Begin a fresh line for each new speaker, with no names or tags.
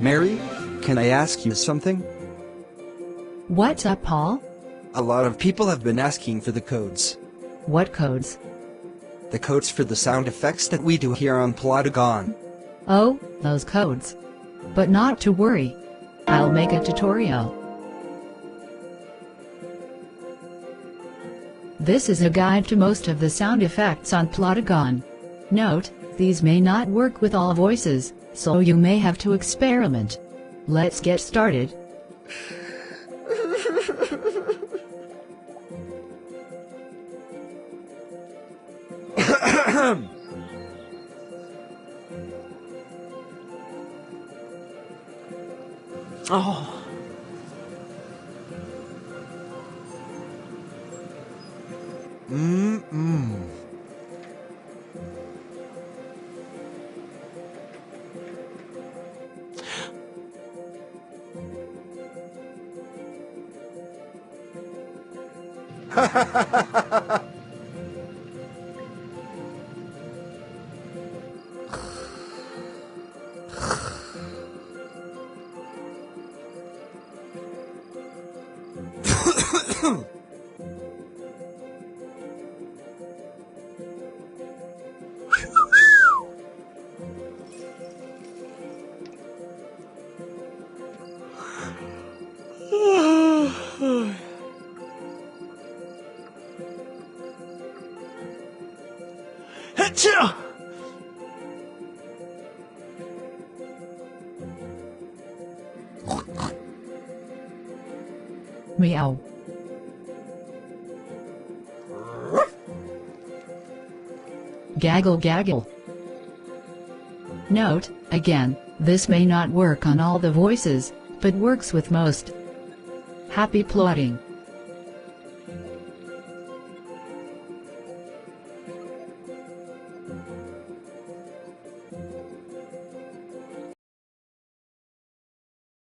Mary, can I ask you something?
What's up, Paul?
A lot of people have been asking for the codes.
What codes?
The codes for the sound effects that we do here on Plotagon.
Oh, those codes. But not to worry. I'll make a tutorial. This is a guide to most of the sound effects on Plotagon. Note, these may not work with all voices, so you may have to experiment. Let's get started.
Oh. Achoo!
Meow. Gaggle gaggle. Note, again, this may not work on all the voices, but works with most. Happy plotting!